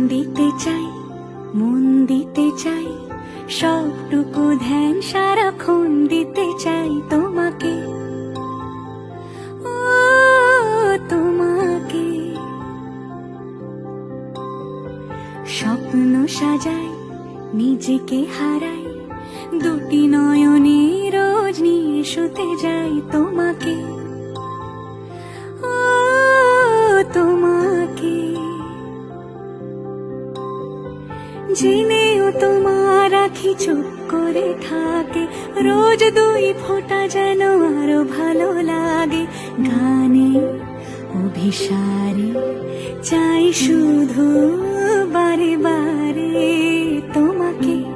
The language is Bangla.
দিতে চাই, মন দিতে চাই, সবটুকু ধ্যান সারাক্ষণ দিতে চাই তোমাকে, ও তোমাকে। স্বপ্ন সাজাই, নিজেকে হারাই, দুটি নয়নে রোজ নিয়ে শুতে যাই তোমাকে, ও তোমাকে। জেনেও তোমার আখি চুপ করে থাকে, রোজ দুই ফোঁটা যেন আরো ভালো লাগে। গানে অভিসারে চাই শুধু বারে বারে তোমাকে।